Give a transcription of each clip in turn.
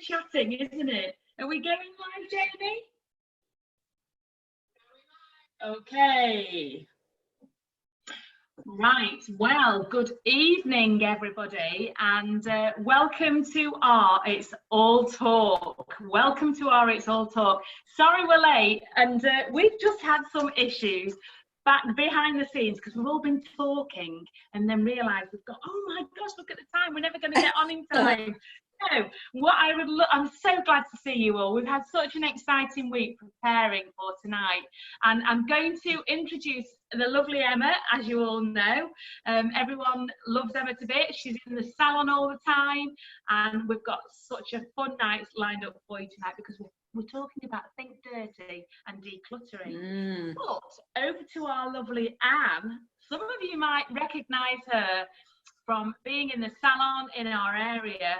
chatting, isn't it? Are we going live, Jamie? Okay. Right, well, good evening, everybody, and welcome to our It's All Talk. Welcome to our It's All Talk. Sorry we're late, and we've just had some issues back behind the scenes because we've all been talking and then realised we've got, oh my gosh, look at the time, we're never going to get on in time. So, I'm so glad to see you all. We've had such an exciting week preparing for tonight, and I'm going to introduce the lovely Emma, as you all know. Everyone loves Emma to bits. She's in the salon all the time, and we've got such a fun night lined up for you tonight because we're talking about Think Dirty and decluttering. But over to our lovely Anne. Some of you might recognise her from being in the salon in our area,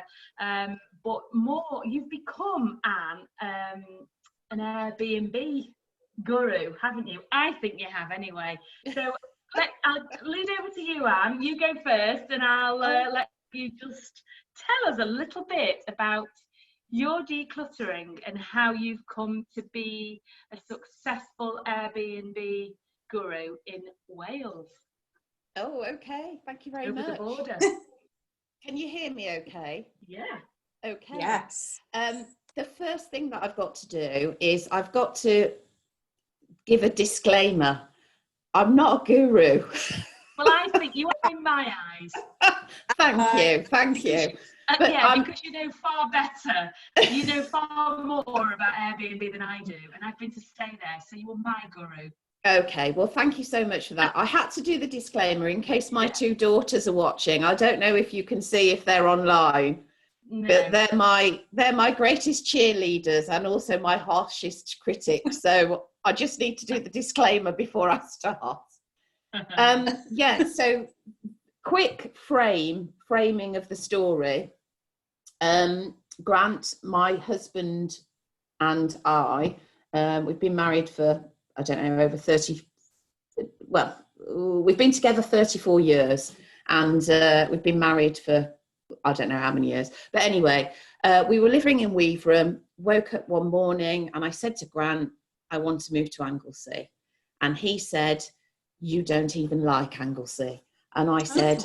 but more, you've become, Anne, an Air BNB guru, haven't you? I think you have anyway. So I'll lead over to you, Anne. You go first, and I'll let you just tell us a little bit about your decluttering and how you've come to be a successful Airbnb guru in Wales. Oh, okay. Thank you very much. Over the border. Can you hear me okay? Yeah. Okay. Yes. The first thing that I've got to do is I've got to give a disclaimer. I'm not a guru. Well, I think you are in my eyes. Thank you. But yeah, because you know far better. You know far more about Airbnb than I do, and I've been to stay there, so you are my guru. Okay, well, thank you so much for that. I had to do the disclaimer in case my two daughters are watching. I don't know if you can see if they're online, but they're my greatest cheerleaders and also my harshest critics. So I just need to do the disclaimer before I start. So quick framing of the story. Grant, my husband, and I, we've been married for, I don't know, over 30, well, we've been together 34 years, and we've been married for, I don't know how many years. But anyway, we were living in Weaverham, woke up one morning, and I said to Grant, I want to move to Anglesey. And he said, you don't even like Anglesey. And I said,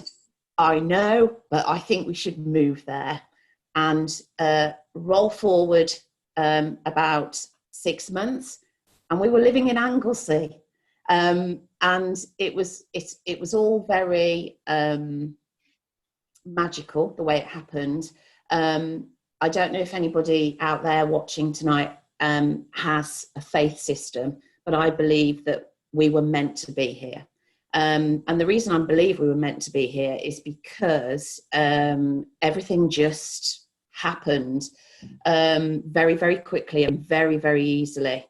I know, but I think we should move there. And roll forward about 6 months, and we were living in Anglesey, and it was all very magical the way it happened. I don't know if anybody out there watching tonight has a faith system, but I believe that we were meant to be here. And the reason I believe we were meant to be here is because everything just happened very, very quickly and very, very easily.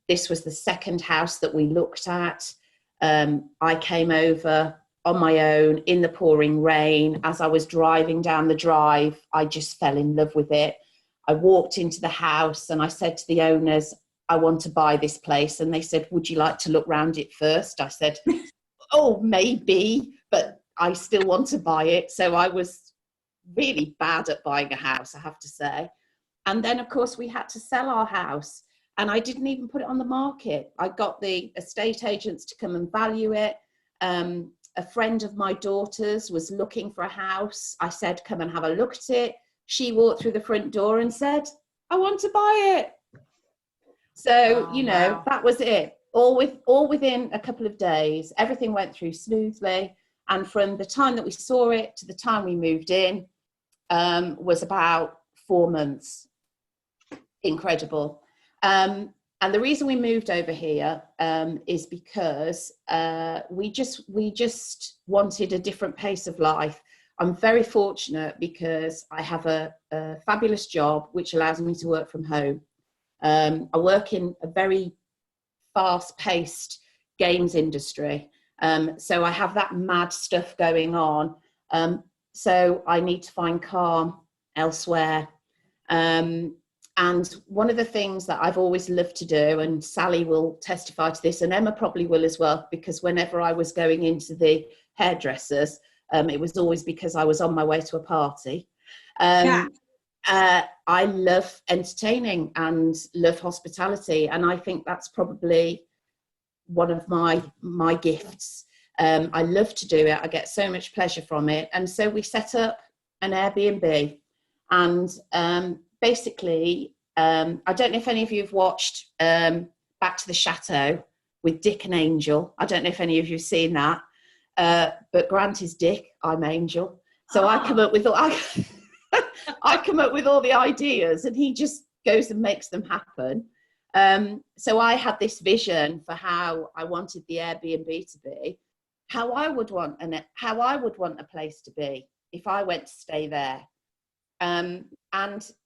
This was the second house that we looked at. I came over on my own in the pouring rain. As I was driving down the drive, I just fell in love with it. I walked into the house and I said to the owners, I want to buy this place. And they said, would you like to look round it first? I said, oh, maybe, but I still want to buy it. So I was really bad at buying a house, I have to say. And then, of course, we had to sell our house. And I didn't even put it on the market. I got the estate agents to come and value it. A friend of my daughter's was looking for a house. I said, come and have a look at it. She walked through the front door and said, I want to buy it. So, wow. That was it. All within a couple of days, everything went through smoothly. And from the time that we saw it to the time we moved in was about 4 months. Incredible. And the reason we moved over here is because we just wanted a different pace of life. I'm very fortunate because I have a fabulous job which allows me to work from home. I work in a very fast-paced games industry, so I have that mad stuff going on. So I need to find calm elsewhere. And one of the things that I've always loved to do, and Sally will testify to this, and Emma probably will as well, because whenever I was going into the hairdressers, it was always because I was on my way to a party. I love entertaining and love hospitality, and I think that's probably one of my gifts. I love to do it. I get so much pleasure from it. And so we set up an Airbnb, and basically, I don't know if any of you have watched Back to the Chateau with Dick and Angel. I don't know if any of you have seen that, but Grant is Dick, I'm Angel. So I come up with I come up with all the ideas, and he just goes and makes them happen. So I had this vision for how I wanted the Airbnb to be, how I would want a place to be if I went to stay there. And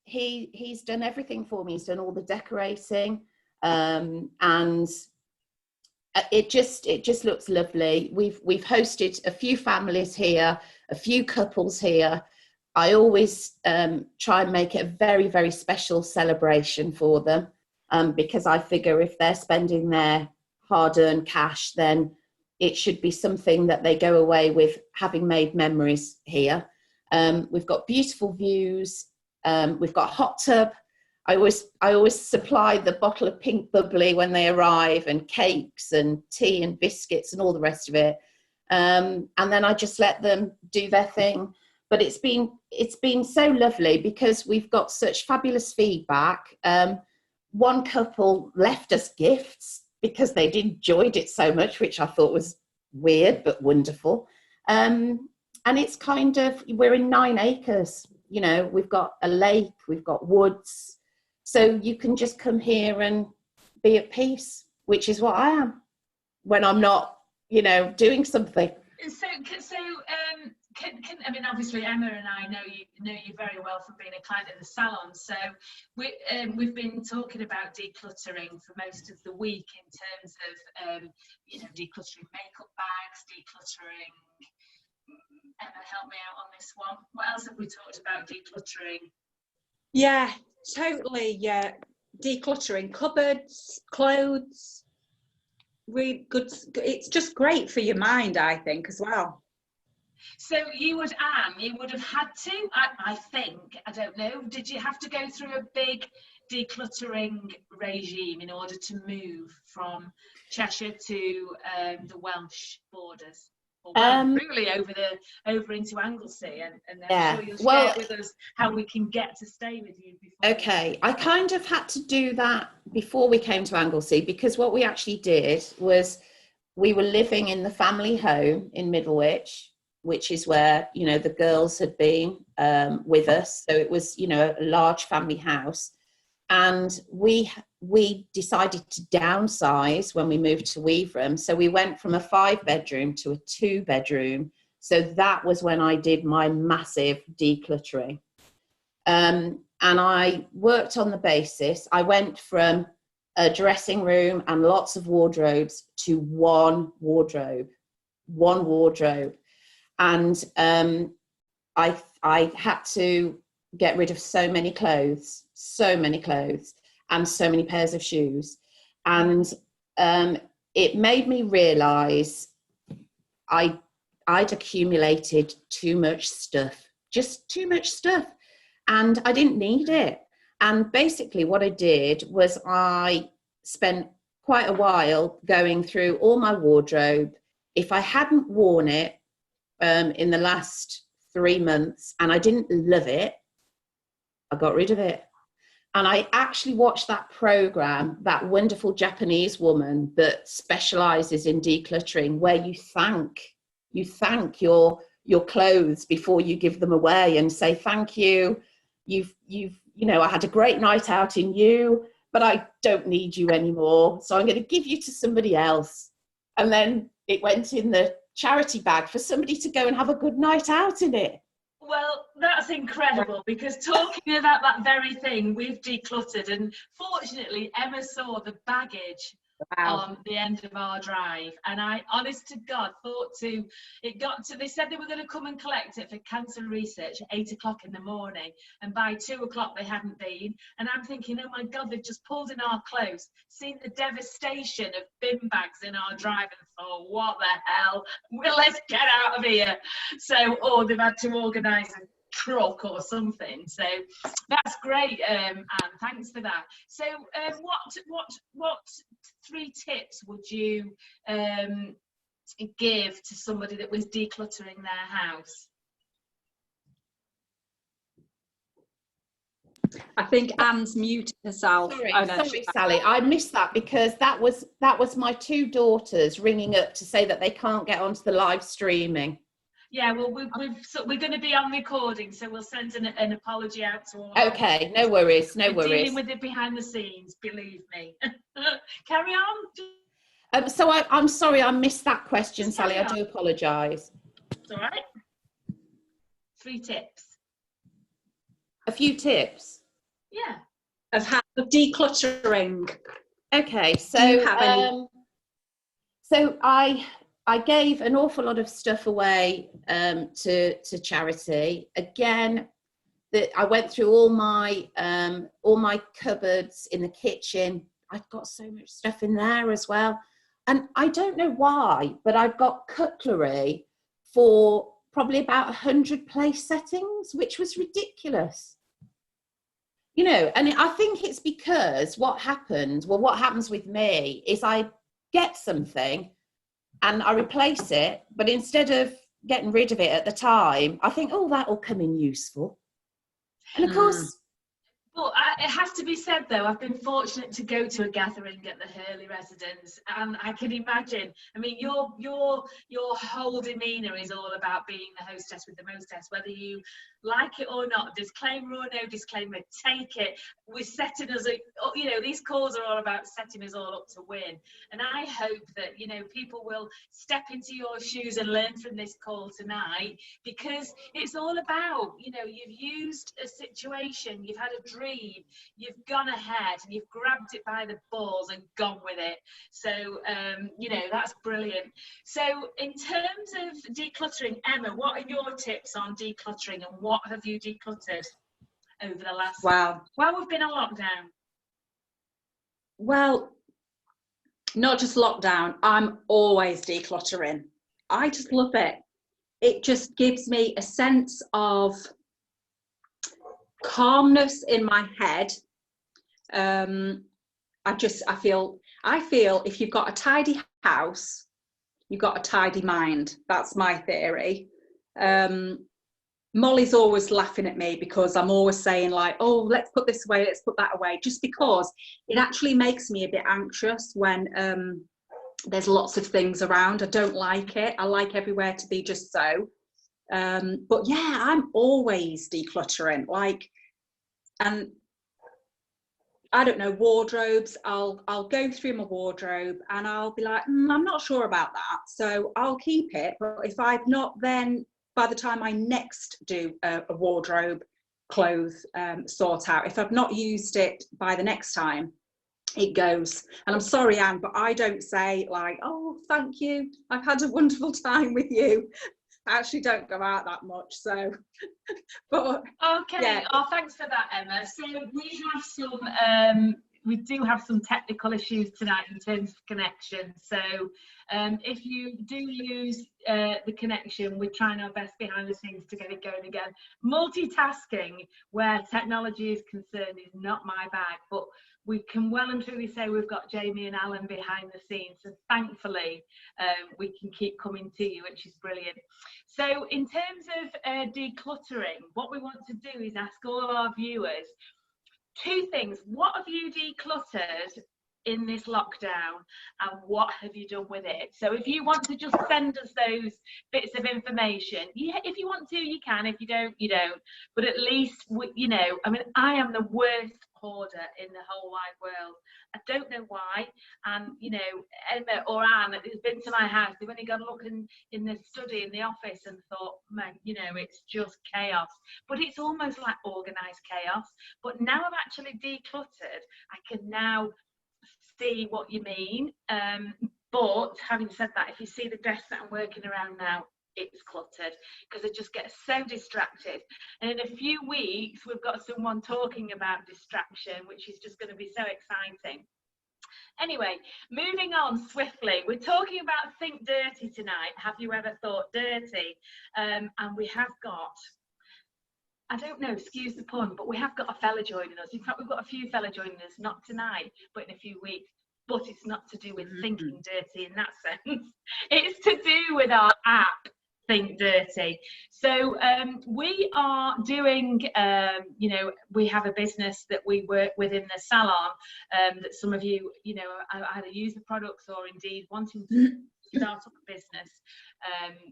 he's done everything for me. He's done all the decorating, and it just looks lovely. We've hosted a few families here, a few couples here. I always try and make it a very, very special celebration for them, because I figure if they're spending their hard-earned cash, then it should be something that they go away with having made memories here. We've got beautiful views. We've got a hot tub. I always supply the bottle of pink bubbly when they arrive, and cakes and tea and biscuits and all the rest of it. And then I just let them do their thing. But it's been so lovely because we've got such fabulous feedback. One couple left us gifts because they'd enjoyed it so much, which I thought was weird but wonderful. And it's kind of, we're in 9 acres. You know, we've got a lake, we've got woods. So you can just come here and be at peace, which is what I am when I'm not, doing something. I mean, obviously Emma and I know you very well from being a client in the salon. So we've been talking about decluttering for most of the week in terms of decluttering makeup bags, decluttering. Emma, help me out on this one. What else have we talked about decluttering? Yeah, totally. Yeah, decluttering cupboards, clothes. Really good. It's just great for your mind, I think, as well. So you would have had to, I think, I don't know, did you have to go through a big decluttering regime in order to move from Cheshire to the Welsh borders? Or really over into Anglesey, and I'm sure you'll share with us how we can get to stay with you before. Okay, I kind of had to do that before we came to Anglesey, because what we actually did was we were living in the family home in Middlewich, which is where the girls had been with us. So it was a large family house, and we decided to downsize when we moved to Weaverham. So we went from a 5-bedroom to a 2-bedroom. So that was when I did my massive decluttering. And I worked on the basis. I went from a dressing room and lots of wardrobes to one wardrobe. And I had to get rid of so many clothes, and so many pairs of shoes. And it made me realise I'd accumulated too much stuff, just too much stuff. And I didn't need it. And basically what I did was I spent quite a while going through all my wardrobe. If I hadn't worn it in the last 3 months and I didn't love it, I got rid of it. And I actually watched that program, that wonderful Japanese woman that specializes in decluttering, where you thank your clothes before you give them away and say, thank you. I had a great night out in you, but I don't need you anymore. So I'm going to give you to somebody else. And then it went in the charity bag for somebody to go and have a good night out in it. Well, that's incredible, because talking about that very thing, we've decluttered, and fortunately Emma saw the baggage on the end of our drive, and I, honest to God, they said they were going to come and collect it for cancer research at 8 o'clock in the morning, and by 2 o'clock they hadn't been, and I'm thinking, oh my God, they've just pulled in our clothes, seen the devastation of bin bags in our drive, and thought, what the hell, well, let's get out of here. So they've had to organise truck or something. So that's great, Anne. Thanks for that. So what 3 tips would you give to somebody that was decluttering their house? I think Anne's muted herself. Sorry, Oh, no, sorry, Sally. I missed that because that was my 2 daughters ringing up to say that they can't get onto the live streaming. Yeah, well, we're going to be on recording, so we'll send an apology out to all. Okay, no worries, no worries. Dealing with it behind the scenes, believe me. Carry on. So I'm sorry, I missed that question, Sally. I do apologise. It's all right. 3 tips. A few tips. Yeah. Of how of decluttering. Okay, so Do you have any? So I gave an awful lot of stuff away to charity. Again, I went through all my cupboards in the kitchen. I've got so much stuff in there as well, and I don't know why, but I've got cutlery for probably about 100 place settings, which was ridiculous. You know, and I think it's because what happens with me is I get something and I replace it, but instead of getting rid of it at the time, I think, oh, that'll come in useful. And of course... Well, it has to be said, though, I've been fortunate to go to a gathering at the Hurley residence, and I can imagine, I mean, your whole demeanour is all about being the hostess with the mostess, whether you like it or not, disclaimer or no disclaimer, take it. We're setting us, you know, these calls are all about setting us all up to win. And I hope that, you know, people will step into your shoes and learn from this call tonight, because it's all about, you know, you've used a situation, you've had a dream, you've gone ahead and you've grabbed it by the balls and gone with it. So, you know, that's brilliant. So in terms of decluttering, Emma, what are your tips on decluttering, and what have you decluttered over the last while we've been on lockdown? Well, not just lockdown, I'm always decluttering. I just love it. It just gives me a sense of calmness in my head. I feel if you've got a tidy house, you've got a tidy mind. That's my theory. Molly's always laughing at me because I'm always saying, like, oh, let's put this away, let's put that away, just because it actually makes me a bit anxious when there's lots of things around. I don't like it. I like everywhere to be just so. But yeah, I'm always decluttering, like, and I don't know, wardrobes, I'll go through my wardrobe and I'll be like, I'm not sure about that, so I'll keep it. But if I've not, then by the time I next do a wardrobe clothes sort out, if I've not used it by the next time, it goes. And I'm sorry, Anne, but I don't say, like, oh, thank you, I've had a wonderful time with you. I actually don't go out that much, so but okay, yeah. Oh, thanks for that, Emma. So we do have some technical issues tonight in terms of connection, so if you do lose the connection, we're trying our best behind the scenes to get it going again. Multitasking where technology is concerned is not my bag, but we can well and truly say we've got Jamie and Alan behind the scenes, so thankfully we can keep coming to you, which is brilliant. So in terms of decluttering, what we want to do is ask all our viewers 2 things. What have you decluttered in this lockdown, and what have you done with it? So if you want to just send us those bits of information, if you want to, you can. If you don't, you don't. But at least, you know, I mean, I am the worst hoarder in the whole wide world. I don't know why. And, you know, Emma or Anne has been to my house. They've only gone looking in the study, in the office, and thought, man, you know, it's just chaos. But it's almost like organised chaos. But now I've actually decluttered, I can now see what you mean. But having said that, if you see the desk that I'm working around now, it's cluttered because I just get so distracted. And in a few weeks, we've got someone talking about distraction, which is just going to be so exciting. Anyway, moving on swiftly, we're talking about Think Dirty tonight. Have you ever thought dirty? And we have got I don't know, excuse the pun, but we have got a fella joining us. In fact, we've got a few fella joining us, not tonight, but in a few weeks. But it's not to do with thinking dirty in that sense. It's to do with our app, Think Dirty. So we are doing, you know, we have a business that we work with in the salon that some of you, you know, either use the products or indeed wanting to start up a business.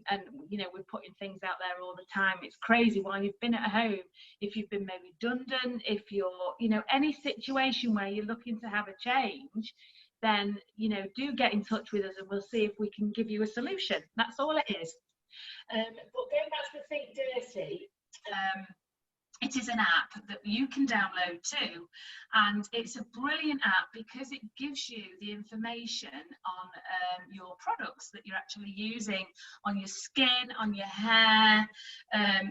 And, you know, we're putting things out there all the time. It's crazy while you've been at home, if you've been made redundant, if you're, you know, any situation where you're looking to have a change, then, you know, do get in touch with us and we'll see if we can give you a solution. That's all it is. But going back to the Think Dirty, it is an app that you can download too, and it's a brilliant app because it gives you the information on your products that you're actually using on your skin, on your hair.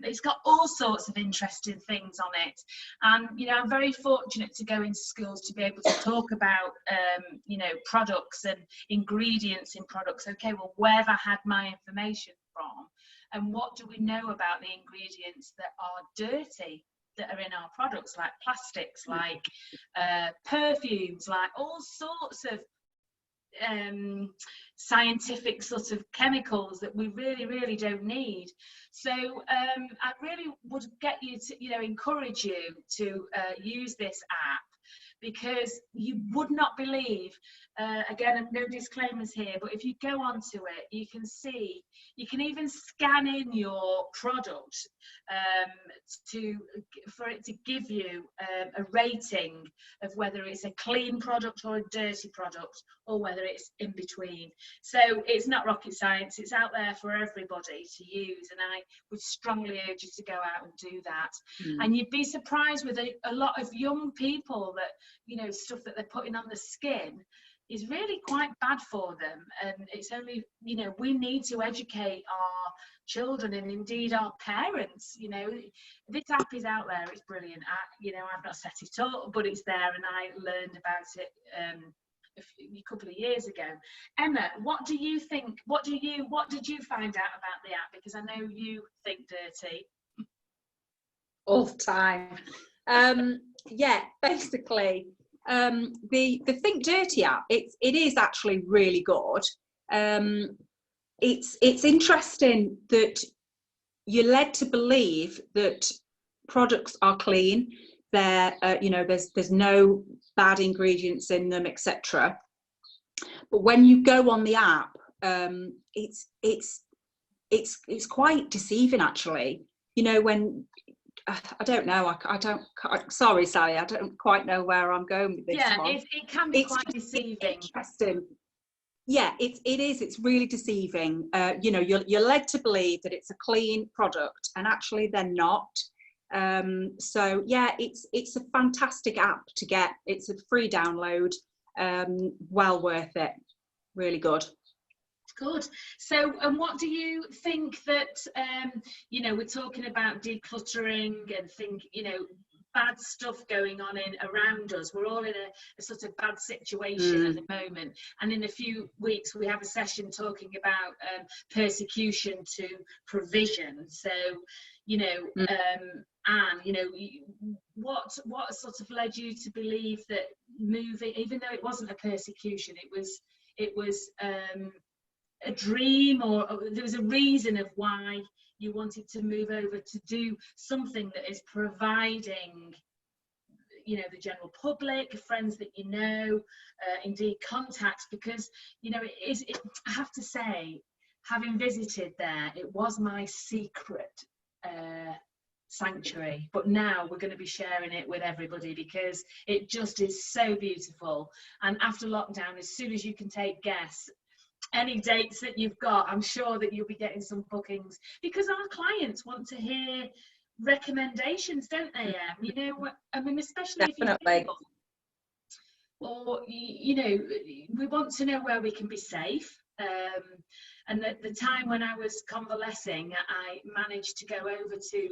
It's got all sorts of interesting things on it, and you know, I'm very fortunate to go into schools to be able to talk about you know, products and ingredients in products. Okay, well, where have I had my information from? And what do we know about the ingredients that are dirty that are in our products, like plastics, like perfumes, like all sorts of scientific sort of chemicals that we really don't need. So I really would get you to, you know, encourage you to use this app, because you would not believe, again, no disclaimers here, but if you go onto it, you can see, you can even scan in your product for it to give you a rating of whether it's a clean product or a dirty product, or whether it's in between. So it's not rocket science, it's out there for everybody to use, and I would strongly urge you to go out and do that. And you'd be surprised with a lot of young people that, you know, stuff that they're putting on the skin is really quite bad for them. And it's only, you know, we need to educate our children and indeed our parents. You know, this app is out there, it's brilliant. You know, I've not set it up, but it's there, and I learned about it a couple of years ago. Emma, what do you think? What did you find out about the app? Because I know you think dirty all the time. Yeah, basically, the Think Dirty app, it is actually really good. It's interesting that you're led to believe that products are clean. They're you know, there's no bad ingredients in them, etc. But when you go on the app, it's quite deceiving, actually. You know, when I don't know, sorry, Sally, I don't quite know where I'm going with this. Yeah, it can be quite deceiving. Interesting. Yeah, it is. It's really deceiving. You know, you're led to believe that it's a clean product, and actually they're not. So yeah, it's a fantastic app to get. It's a free download. Well worth it. Really good. Good. So, and what do you think that, you know, we're talking about decluttering and you know, bad stuff going on around us. We're all in a sort of bad situation at the moment. And in a few weeks, we have a session talking about persecution to provision. So, you know, Anne, you know, what sort of led you to believe that moving, even though it wasn't a persecution, it was a dream, or there was a reason of why you wanted to move over to do something that is providing, you know, the general public, friends that you know, indeed contacts, because, you know, I have to say, having visited there, it was my secret sanctuary, but now we're going to be sharing it with everybody because it just is so beautiful. And after lockdown, as soon as you can take guests, any dates that you've got, I'm sure that you'll be getting some bookings, because our clients want to hear recommendations, don't they, Em? You know, I mean, especially Definitely. if you're single, or, you know, we want to know where we can be safe. And at the time when I was convalescing, I managed to go over to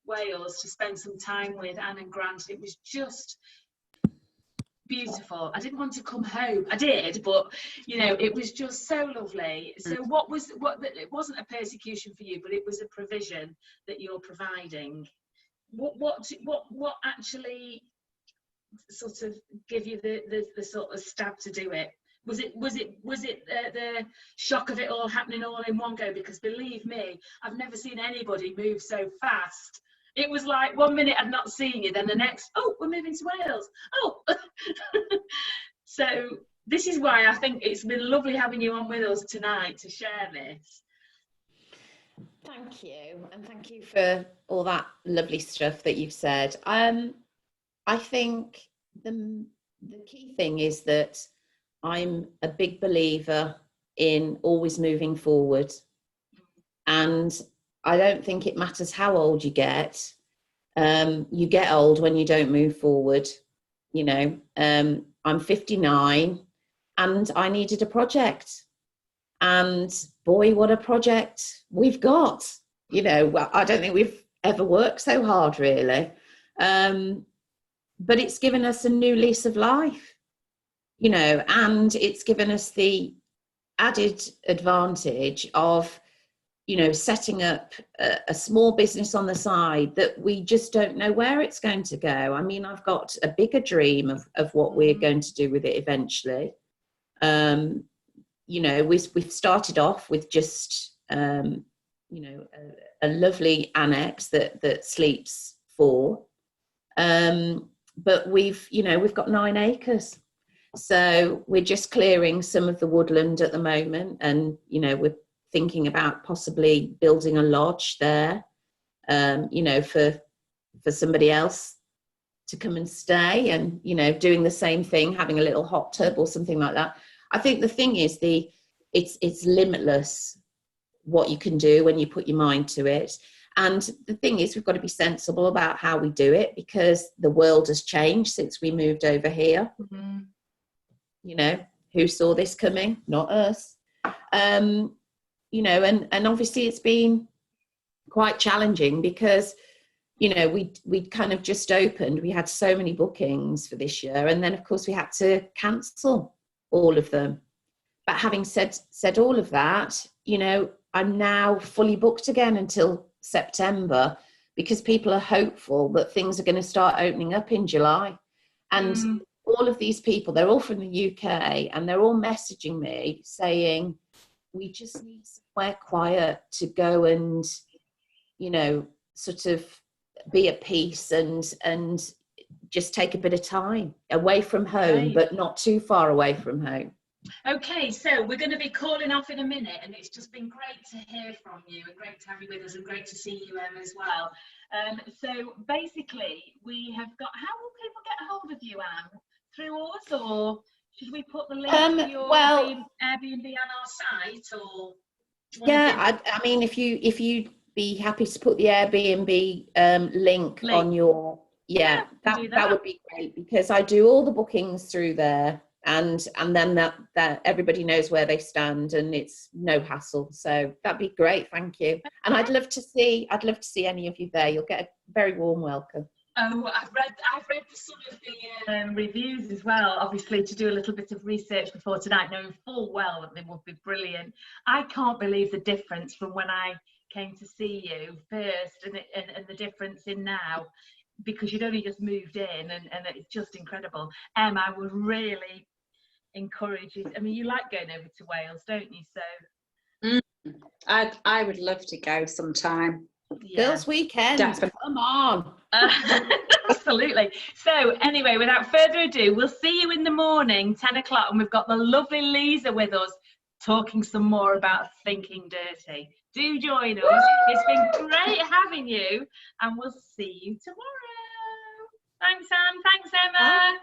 Wales to spend some time with Anne and Grant. It was just beautiful. I didn't want to come home. I did, but you know, it was just so lovely. So it wasn't a persecution for you, but it was a provision that you're providing. what actually sort of give you the sort of stab to do it? Was it the shock of it all happening all in one go? Because believe me, I've never seen anybody move so fast. It was like 1 minute I've not seen you, then the next, oh, we're moving to Wales. Oh, so this is why I think it's been lovely having you on with us tonight to share this. Thank you, and thank you for all that lovely stuff that you've said. I think the key thing is that I'm a big believer in always moving forward, and I don't think it matters how old you get. You get old when you don't move forward. You know, I'm 59 and I needed a project, and boy, what a project we've got. You know, well, I don't think we've ever worked so hard, really. But it's given us a new lease of life, you know, and it's given us the added advantage of, you know, setting up a small business on the side that we just don't know where it's going to go. I mean, I've got a bigger dream of what we're going to do with it eventually. You know, we've started off with just, you know, a lovely annex that sleeps 4. But we've got 9 acres. So we're just clearing some of the woodland at the moment, and, you know, we're thinking about possibly building a lodge there, you know, for somebody else to come and stay, and, you know, doing the same thing, having a little hot tub or something like that. I think the thing is it's limitless what you can do when you put your mind to it. And the thing is, we've got to be sensible about how we do it, because the world has changed since we moved over here. Mm-hmm. You know, who saw this coming? Not us. You know, and obviously it's been quite challenging because, you know, we'd kind of just opened. We had so many bookings for this year, and then of course we had to cancel all of them. But having said all of that, you know, I'm now fully booked again until September, because people are hopeful that things are going to start opening up in July. And all of these people, they're all from the UK, and they're all messaging me saying, we just need somewhere quiet to go and, you know, sort of be at peace and just take a bit of time away from home, right, but not too far away from home. Okay, so we're going to be calling off in a minute, and it's just been great to hear from you and great to have you with us and great to see you, Em, as well. So basically, we have got, how will people get a hold of you, Anne? Through us, or should we put the link to your Airbnb on our site, or? Yeah, I mean, if you'd be happy to put the Airbnb link on your, that would be great, because I do all the bookings through there, and then that everybody knows where they stand, and it's no hassle. So that'd be great, thank you. And I'd love to see any of you there. You'll get a very warm welcome. Oh, I've read some of the reviews as well, obviously, to do a little bit of research before tonight, knowing full well that they would be brilliant. I can't believe the difference from when I came to see you first and the difference in now, because you'd only just moved in, and it's just incredible. I would really encourage you. I mean, you like going over to Wales, don't you? So I would love to go sometime. Yeah. Girls' weekend, definitely. Come on. Absolutely. So anyway, without further ado, we'll see you in the morning, 10 o'clock, and we've got the lovely Lisa with us talking some more about Thinking Dirty. Do join us. Woo! It's been great having you, and we'll see you tomorrow. Thanks, Anne. Thanks, Emma. Bye.